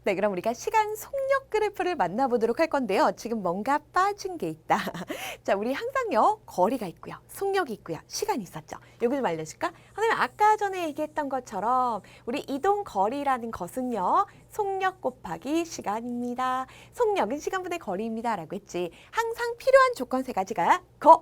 네, 그럼 우리가 시간 속력 그래프를 만나보도록 할 건데요. 지금 뭔가 빠진 게 있다. 자, 우리 항상요, 거리가 있고요, 속력이 있고요, 시간이 있었죠. 이걸 좀 알려줄까? 선생님, 아까 전에 얘기했던 것처럼 우리 이동 거리라는 것은요, 속력 곱하기 시간입니다. 속력은 시간분의 거리입니다. 라고 했지. 항상 필요한 조건 세 가지가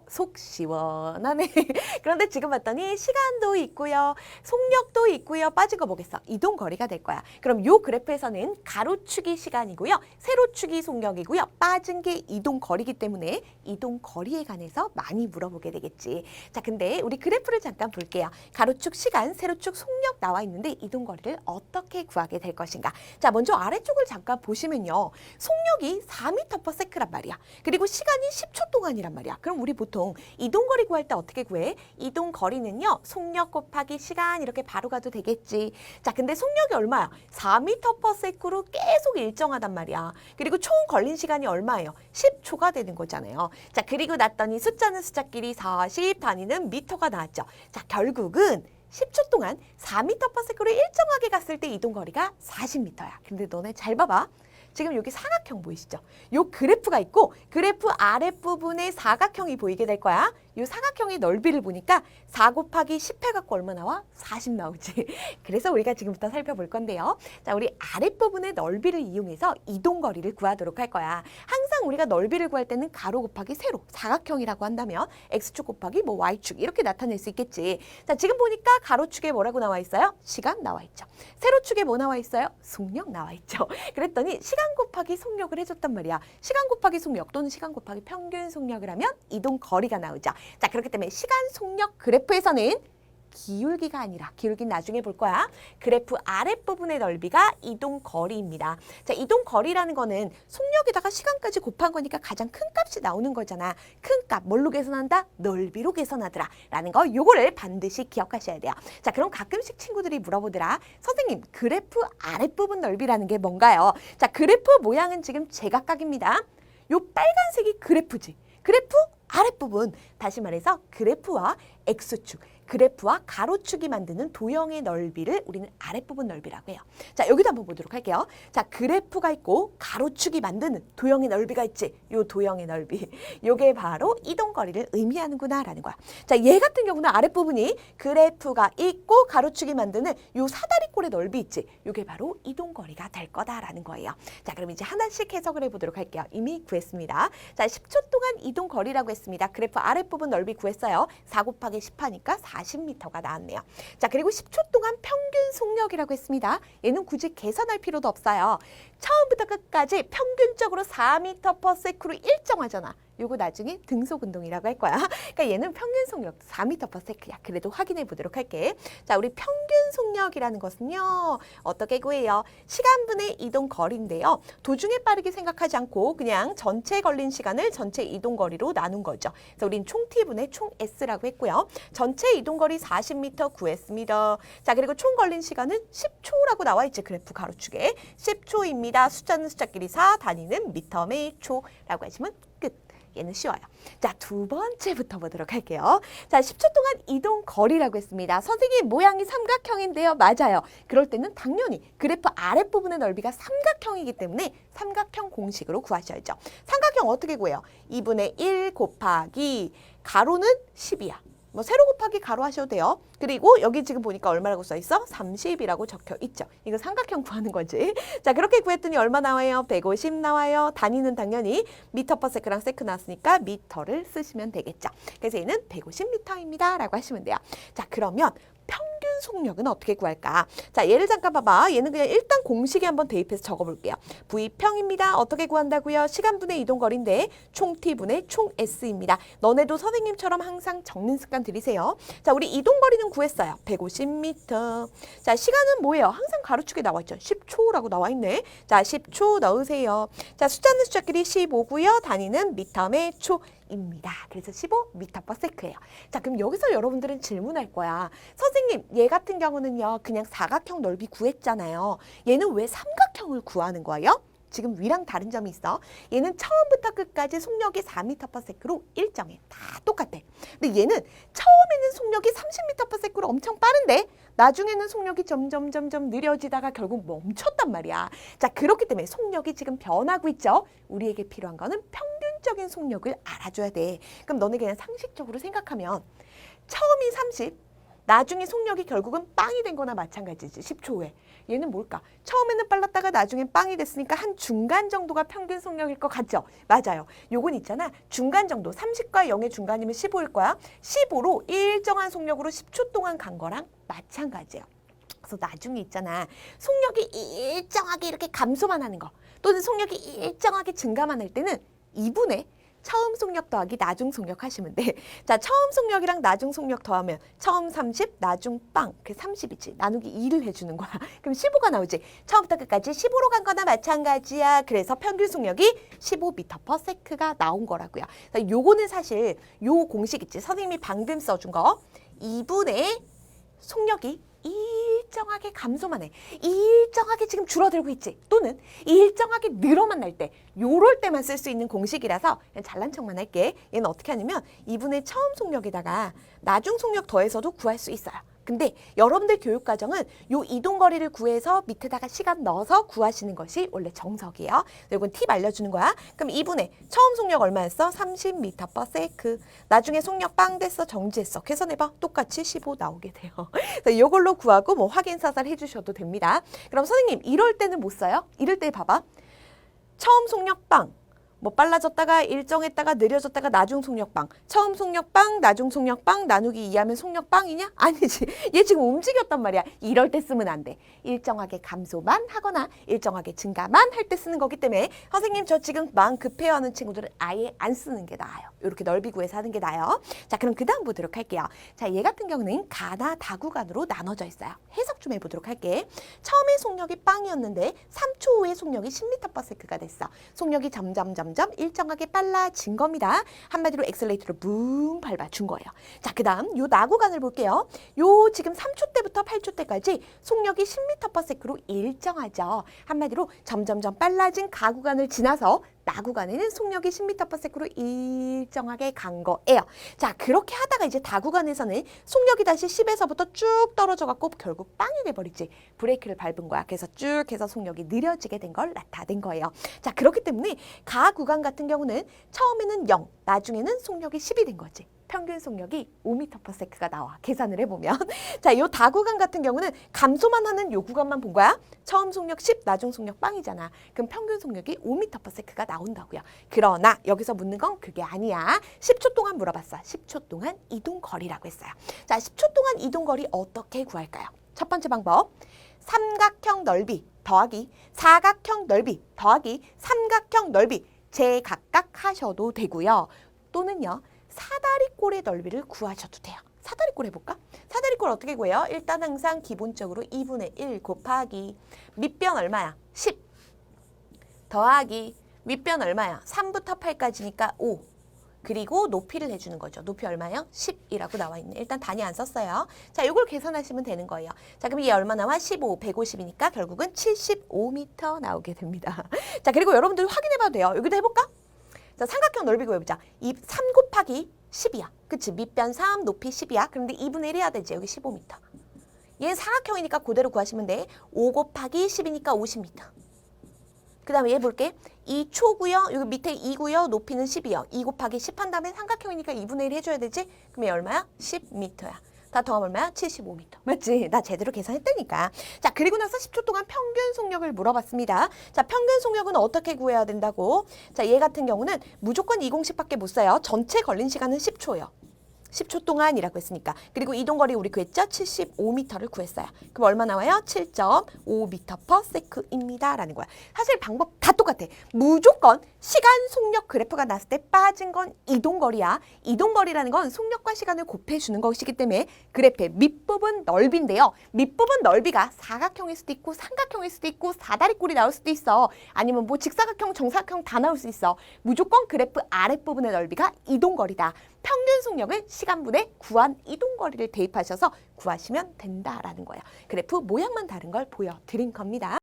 속 시원하네. 그런데 지금 봤더니 시간도 있고요, 속력도 있고요, 빠진 거 뭐겠어? 이동 거리가 될 거야. 그럼 요 그래프에서는 가로축이 시간이고요, 세로축이 속력이고요, 빠진 게 이동 거리이기 때문에 이동 거리에 관해서 많이 물어보게 되겠지. 자, 근데 우리 그래프를 잠깐 볼게요. 가로축 시간, 세로축 속력 나와 있는데 이동 거리를 어떻게 구하게 될 것인가? 자, 먼저 아래쪽을 잠깐 보시면요, 속력이 4m/s란 말이야. 그리고 시간이 10초 동안이란 말이야. 그럼 우리 보통 이동 거리 구할 때 어떻게 구해? 이동 거리는요, 속력 곱하기 시간 이렇게 바로 가도 되겠지. 자, 근데 속력이 얼마야? 4m/s로 계속 일정하단 말이야. 그리고 총 걸린 시간이 얼마예요? 10초가 되는 거잖아요. 자, 그리고 났더니 숫자는 숫자끼리 40, 단위는 미터가 나왔죠. 자, 결국은 10초 동안 4m/s로 일정하게 갔을 때 이동 거리가 40m야. 근데 너네 잘 봐봐. 지금 여기 사각형 보이시죠? 요 그래프가 있고 그래프 아랫부분에 사각형이 보이게 될 거야. 요 사각형의 넓이를 보니까 4 곱하기 10 해갖고 얼마 나와? 40 나오지. 그래서 우리가 지금부터 살펴볼 건데요. 자, 우리 아랫부분의 넓이를 이용해서 이동거리를 구하도록 할 거야. 항상 우리가 넓이를 구할 때는 가로 곱하기 세로, 사각형이라고 한다면 x축 곱하기 뭐 y축 이렇게 나타낼 수 있겠지. 자, 지금 보니까 가로축에 뭐라고 나와 있어요? 시간 나와 있죠. 세로축에 뭐 나와 있어요? 속력 나와 있죠. 그랬더니 시간 곱하기 속력을 해줬단 말이야. 시간 곱하기 속력 또는 시간 곱하기 평균 속력을 하면 이동 거리가 나오죠. 자, 그렇기 때문에 시간 속력 그래프에서는 기울기가 아니라, 기울기는 나중에 볼 거야. 그래프 아랫부분의 넓이가 이동 거리입니다. 자, 이동 거리라는 거는 속력에다가 시간까지 곱한 거니까 가장 큰 값이 나오는 거잖아. 큰 값 뭘로 계산한다? 넓이로 계산하더라 라는 거, 요거를 반드시 기억하셔야 돼요. 자, 그럼 가끔씩 친구들이 물어보더라. 선생님, 그래프 아랫부분 넓이라는 게 뭔가요? 자, 그래프 모양은 지금 제각각입니다. 요 빨간색이 그래프지. 그래프 아랫부분, 다시 말해서 그래프와 X축, 그래프와 가로축이 만드는 도형의 넓이를 우리는 아랫부분 넓이라고 해요. 자, 여기도 한번 보도록 할게요. 자, 그래프가 있고 가로축이 만드는 도형의 넓이가 있지. 요 도형의 넓이. 요게 바로 이동거리를 의미하는구나 라는 거야. 자, 얘 같은 경우는 아랫부분이 그래프가 있고 가로축이 만드는 요 사다리꼴의 넓이 있지. 요게 바로 이동거리가 될 거다라는 거예요. 자, 그럼 이제 하나씩 해석을 해보도록 할게요. 이미 구했습니다. 자, 10초 동안 이동거리라고 했습니다. 그래프 아랫부분 넓이 구했어요. 4 곱하기 10 하니까 40m가 나왔네요. 자, 그리고 10초 동안 평균 속력이라고 했습니다. 얘는 굳이 계산할 필요도 없어요. 처음부터 끝까지 평균적으로 4m/s로 일정하잖아. 요거 나중에 등속 운동이라고 할 거야. 그러니까 얘는 평균 속력 4m/s야. 그래도 확인해 보도록 할게. 자, 우리 평균 속력이라는 것은요, 어떻게 구해요? 시간분의 이동 거리인데요. 도중에 빠르게 생각하지 않고 그냥 전체 걸린 시간을 전체 이동 거리로 나눈 거죠. 그래서 우린 총 t분의 총 s라고 했고요. 전체 이동 거리 40m 구했습니다. 자, 그리고 총 걸린 시간은 10초라고 나와 있지. 그래프 가로축에 10초입니다. 숫자는 숫자끼리 4, 단위는 미터 매 초라고 하시면 끝. 얘는 쉬워요. 자, 두 번째부터 보도록 할게요. 자, 10초 동안 이동 거리라고 했습니다. 선생님, 모양이 삼각형인데요. 맞아요. 그럴 때는 당연히 그래프 아랫부분의 넓이가 삼각형이기 때문에 삼각형 공식으로 구하셔야죠. 삼각형 어떻게 구해요? 2분의 1 곱하기 가로는 10이야. 뭐 세로 곱하기 가로 하셔도 돼요. 그리고 여기 지금 보니까 얼마라고 써 있어? 30이라고 적혀 있죠. 이거 삼각형 구하는 거지. 자, 그렇게 구했더니 얼마 나와요? 150 나와요. 단위는 당연히 미터/s랑 세크 나왔으니까 미터를 쓰시면 되겠죠. 그래서 얘는 150m입니다 라고 하시면 돼요. 자, 그러면 평균 속력은 어떻게 구할까? 자, 얘를 잠깐 봐봐. 얘는 그냥 일단 공식에 한번 대입해서 적어볼게요. V평입니다. 어떻게 구한다고요? 시간분의 이동거리인데 총 T분의 총 S입니다. 너네도 선생님처럼 항상 적는 습관 들이세요. 자, 우리 이동거리는 구했어요. 150m. 자, 시간은 뭐예요? 항상 가로축에 나와 있죠. 10초라고 나와 있네. 자, 10초 넣으세요. 자, 숫자는 숫자끼리 15고요. 단위는 미터 매 초. 입니다. 그래서 15m/s예요. 자, 그럼 여기서 여러분들은 질문할 거야. 선생님, 얘 같은 경우는요, 그냥 사각형 넓이 구했잖아요. 얘는 왜 삼각형을 구하는 거예요? 지금 위랑 다른 점이 있어. 얘는 처음부터 끝까지 속력이 4m/s로 일정해. 다 똑같아. 근데 얘는 처음에는 속력이 30m/s로 엄청 빠른데 나중에는 속력이 점점 느려지다가 결국 멈췄단 말이야. 자, 그렇기 때문에 속력이 지금 변하고 있죠. 우리에게 필요한 거는 평균적인 속력을 알아줘야 돼. 그럼 너네 그냥 상식적으로 생각하면 처음이 30, 나중에 속력이 결국은 빵이 된 거나 마찬가지지. 10초 후에. 얘는 뭘까? 처음에는 빨랐다가 나중엔 빵이 됐으니까 한 중간 정도가 평균 속력일 것 같죠? 맞아요. 요건 있잖아. 중간 정도. 30과 0의 중간이면 15일 거야. 15로 일정한 속력으로 10초 동안 간 거랑 마찬가지예요. 그래서 나중에 있잖아. 속력이 일정하게 이렇게 감소만 하는 거 또는 속력이 일정하게 증가만 할 때는 2분의 처음 속력 더하기 나중 속력 하시면 돼. 자, 처음 속력이랑 나중 속력 더하면 처음 30, 나중 빵. 그게 30이지. 나누기 2를 해주는 거야. 그럼 15가 나오지. 처음부터 끝까지 15로 간 거나 마찬가지야. 그래서 평균 속력이 15m/s가 나온 거라고요. 요거는 사실 요 공식 있지. 선생님이 방금 써준 거. 2분의 속력이 일정하게 감소만 해. 일정하게 지금 줄어들고 있지. 또는 일정하게 늘어만 날 때 요럴 때만 쓸 수 있는 공식이라서 그냥 잘난 척만 할게. 얘는 어떻게 하냐면 2분의 처음 속력에다가 나중 속력 더해서도 구할 수 있어요. 근데 여러분들 교육과정은 요 이동거리를 구해서 밑에다가 시간 넣어서 구하시는 것이 원래 정석이에요. 이건 팁 알려주는 거야. 그럼 2분의 처음 속력 얼마였어? 30m/s. 나중에 속력 빵 됐어? 정지했어? 계산해봐. 똑같이 15 나오게 돼요. 이걸로 구하고 뭐 확인사살 해주셔도 됩니다. 그럼 선생님 이럴 때는 못 써요? 이럴 때 봐봐. 처음 속력 빵. 뭐 빨라졌다가 일정했다가 느려졌다가 나중 속력빵. 처음 속력빵, 나중 속력빵, 나누기 2하면 속력빵이냐? 아니지. 얘 지금 움직였단 말이야. 이럴 때 쓰면 안 돼. 일정하게 감소만 하거나 일정하게 증가만 할 때 쓰는 거기 때문에 선생님 저 지금 마음 급해요 하는 친구들은 아예 안 쓰는 게 나아요. 이렇게 넓이 구해서 하는 게 나아요. 자, 그럼 그 다음 보도록 할게요. 자, 얘 같은 경우는 가나 다구간으로 나눠져 있어요. 해석 좀 해보도록 할게. 처음에 속력이 빵이었는데 3초 후에 속력이 10m/s가 됐어. 속력이 점점 일정하게 빨라진 겁니다. 한마디로 엑셀레이터를 붕 밟아준 거예요. 자, 그 다음 요 나구간을 볼게요. 요 지금 3초 때부터 8초 때까지 속력이 10m/s로 일정하죠. 한마디로 점점 빨라진 가구간을 지나서 나구간에는 속력이 10m/s로 일정하게 간 거예요. 자, 그렇게 하다가 이제 다구간에서는 속력이 다시 10에서부터 쭉 떨어져 갖고 결국 빵이 돼버리지. 브레이크를 밟은 거야. 그래서 쭉 해서 속력이 느려지게 된 걸 나타낸 거예요. 자, 그렇기 때문에 가구간 같은 경우는 처음에는 0, 나중에는 속력이 10이 된 거지. 평균 속력이 5m/s가 나와. 계산을 해보면. 자, 요 다구간 같은 경우는 감소만 하는 요 구간만 본 거야. 처음 속력 10, 나중 속력 빵이잖아. 그럼 평균 속력이 5m/s가 나온다고요. 그러나 여기서 묻는 건 그게 아니야. 10초 동안 물어봤어. 10초 동안 이동거리라고 했어요. 자, 10초 동안 이동거리 어떻게 구할까요? 첫 번째 방법. 삼각형 넓이 더하기 사각형 넓이 더하기 삼각형 넓이 제각각 하셔도 되고요. 또는요. 사다리꼴의 넓이를 구하셔도 돼요. 사다리꼴 해볼까? 사다리꼴 어떻게 구해요? 일단 항상 기본적으로 2분의 1 곱하기 밑변 얼마야? 10 더하기 밑변 얼마야? 3부터 8까지니까 5 그리고 높이를 해주는 거죠. 높이 얼마요? 10이라고 나와 있네. 일단 단위 안 썼어요. 자, 이걸 계산하시면 되는 거예요. 자, 그럼 얘 얼마 나와? 15, 150이니까 결국은 75m 나오게 됩니다. 자, 그리고 여러분들 확인해봐도 돼요. 여기도 해볼까? 자, 삼각형 넓이 구해보자. 3 곱하기 10이야. 그치? 밑변 3, 높이 10이야. 그런데 2분의 1 해야 되지. 여기 15m. 얘는 사각형이니까 그대로 구하시면 돼. 5 곱하기 10이니까 50m. 그 다음에 얘 볼게. 2초고요. 여기 밑에 2고요. 높이는 10이요. 2 곱하기 10 한 다음에 삼각형이니까 2분의 1 해줘야 되지? 그럼 얘 얼마야? 10m야. 다 더하면 얼마야? 75m. 맞지? 나 제대로 계산했다니까. 자, 그리고 나서 10초 동안 평균 속력을 물어봤습니다. 자, 평균 속력은 어떻게 구해야 된다고? 자, 얘 같은 경우는 무조건 이 공식밖에 못 써요. 전체 걸린 시간은 10초예요. 10초 동안이라고 했으니까. 그리고 이동거리 우리 구했죠? 75m를 구했어요. 그럼 얼마 나와요? 7.5m/s입니다. 라는 거야. 사실 방법 다 똑같아. 무조건 시간 속력 그래프가 났을 때 빠진 건 이동거리야. 이동거리라는 건 속력과 시간을 곱해주는 것이기 때문에 그래프의 밑부분 넓이인데요. 밑부분 넓이가 사각형일 수도 있고 삼각형일 수도 있고 사다리꼴이 나올 수도 있어. 아니면 뭐 직사각형, 정사각형 다 나올 수 있어. 무조건 그래프 아랫부분의 넓이가 이동거리다. 평균 속력은 시간분의 구한 이동거리를 대입하셔서 구하시면 된다라는 거예요. 그래프 모양만 다른 걸 보여드린 겁니다.